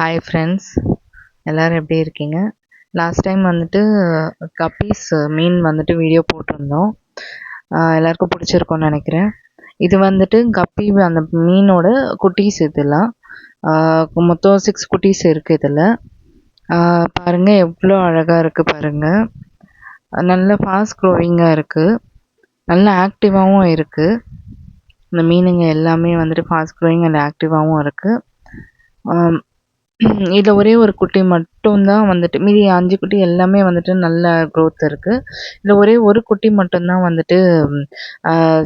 Hi friends, எல்லோரும் எப்படி இருக்கீங்க? லாஸ்ட் டைம் வந்துட்டு கப்பீஸ் மீன் வந்துட்டு வீடியோ போட்டிருந்தோம். எல்லாருக்கும் பிடிச்சிருக்கோன்னு நினைக்கிறேன். இது வந்துட்டு கப்பி அந்த மீனோட குட்டீஸ் இதெல்லாம். மொத்தம் 6 குட்டீஸ் இருக்குது இதில். பாருங்கள் எவ்வளோ அழகாக இருக்குது பாருங்கள். நல்ல ஃபாஸ்ட் க்ரோவிங்காக இருக்குது, நல்ல ஆக்டிவாகவும் இருக்குது. இந்த மீனுங்க எல்லாமே வந்துட்டு ஃபாஸ்ட் க்ரோவிங் அண்ட் ஆக்டிவாகவும் இருக்குது. இதில் ஒரே ஒரு குட்டி மட்டும்தான் வந்துட்டு, மீதி 5 குட்டி எல்லாமே வந்துட்டு நல்ல க்ரோத் இருக்குது. இதில் ஒரே ஒரு குட்டி மட்டும்தான் வந்துட்டு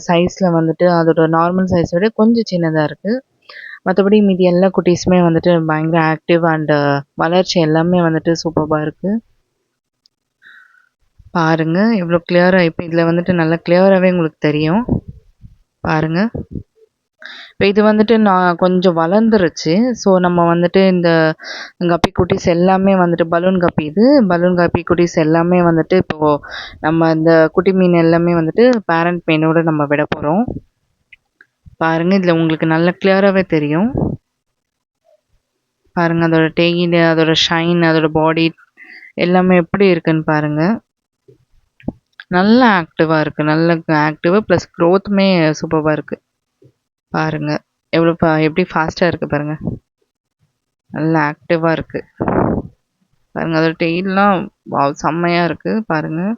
சைஸில் வந்துட்டு அதோட நார்மல் சைஸை விட கொஞ்சம் சின்னதாக இருக்குது. மற்றபடி மீதி எல்லா குட்டீஸுமே வந்துட்டு பயங்கர ஆக்டிவ் அண்டு வளர்ச்சி எல்லாமே வந்துட்டு சூப்பராக இருக்குது. பாருங்கள் எவ்வளோ கிளியராக, இப்போ இதில் வந்துட்டு நல்லா கிளியராகவே உங்களுக்கு தெரியும் பாருங்கள். இப்போ இது வந்துட்டு நான் கொஞ்சம் வளர்ந்துருச்சு. ஸோ நம்ம வந்துட்டு இந்த கப்பி குட்டீஸ் எல்லாமே வந்துட்டு பலூன் கப்பி குட்டீஸ் எல்லாமே வந்துட்டு இப்போது நம்ம இந்த குட்டி மீன் எல்லாமே வந்துட்டு பேரண்ட் மீனோடு நம்ம விட போகிறோம். பாருங்கள் இதில் உங்களுக்கு நல்ல கிளியராகவே தெரியும். பாருங்கள் அதோட டெய்லு, அதோட ஷைன், அதோட பாடி எல்லாமே எப்படி இருக்குன்னு பாருங்கள். நல்லா ஆக்டிவாக இருக்குது, நல்ல ஆக்டிவாக ப்ளஸ் க்ரோத்துமே சூப்பராக இருக்குது. பாருங்கள் எப்படி ஃபாஸ்ட்டாக இருக்குது பாருங்கள், நல்லா ஆக்டிவாக இருக்குது பாருங்கள். அதோட டெய்லாம் செம்மையாக இருக்குது பாருங்கள்.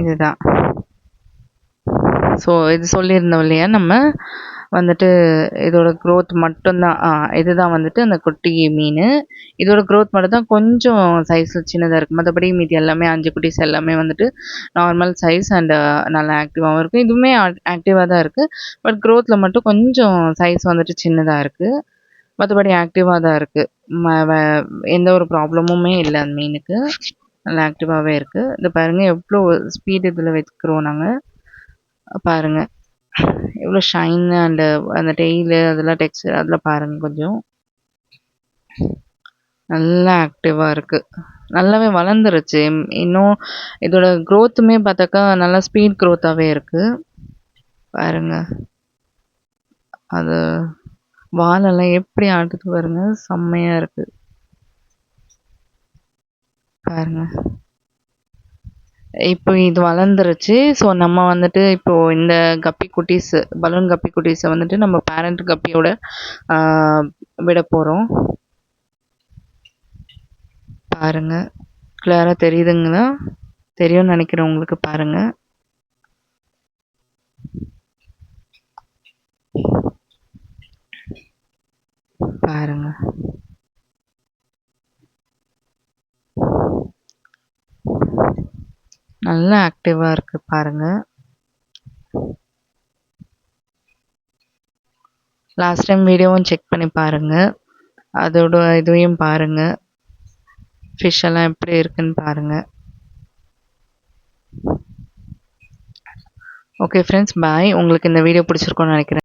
இதுதான். ஸோ இது சொல்லியிருந்தோம் இல்லையா, நம்ம வந்துட்டு இதோட க்ரோத் மட்டும்தான். இதுதான் வந்துட்டு அந்த குட்டி மீன். இதோட க்ரோத் மட்டும்தான் கொஞ்சம் சைஸில் சின்னதாக இருக்குது. மற்றபடி மீதி எல்லாமே 5 குட்டீஸ் எல்லாமே வந்துட்டு நார்மல் சைஸ் அண்டு நல்லா ஆக்டிவாகவும் இருக்குது. இதுவுமே ஆக்டிவாக தான் இருக்குது. பட் க்ரோத்தில் மட்டும் கொஞ்சம் சைஸ் வந்துட்டு சின்னதாக இருக்குது. மற்றபடி ஆக்டிவாக தான் இருக்குது. எந்த ஒரு ப்ராப்ளமுமே இல்லை அந்த மீனுக்கு. நல்லா ஆக்டிவாகவே இருக்குது. இது பாருங்கள் எவ்வளோ ஸ்பீடு இதில் வைக்கிறோம் நாங்கள். பாருங்கள் எவ்வளோ ஷைன் அண்டு அந்த டெய்லு அதெல்லாம் டெக்ஸ்சர் அதெல்லாம் பாருங்கள். கொஞ்சம் நல்லா ஆக்டிவாக இருக்குது, நல்லாவே வளர்ந்துருச்சு. இன்னும் இதோட க்ரோத்துமே பார்த்தாக்கா நல்லா ஸ்பீட் க்ரோத்தாகவே இருக்குது பாருங்கள். அது வாலெல்லாம் எப்படி ஆடுது பாருங்கள், செம்மையாக இருக்குது பாருங்கள். இப்போ இது வளர்ந்துருச்சு. ஸோ நம்ம வந்துட்டு இப்போது இந்த கப்பி குட்டீஸ், பலூன் கப்பி குட்டீஸை வந்துட்டு நம்ம பேரண்ட் கப்பியோட விட போகிறோம். பாருங்கள் கிளியராக தெரியுதுங்களா? தெரியும்னு நினைக்கிறேன் உங்களுக்கு. பாருங்கள் பாருங்கள் நல்லா ஆக்டிவாக இருக்குது பாருங்கள். லாஸ்ட் டைம் வீடியோவும் செக் பண்ணி பாருங்கள், அதோட இதுவையும் பாருங்கள், ஃபிஷ் எல்லாம் எப்படி இருக்குன்னு பாருங்கள். ஓகே ஃப்ரெண்ட்ஸ், பாய். உங்களுக்கு இந்த வீடியோ பிடிச்சிருக்கோன்னு நினைக்கிறேன்.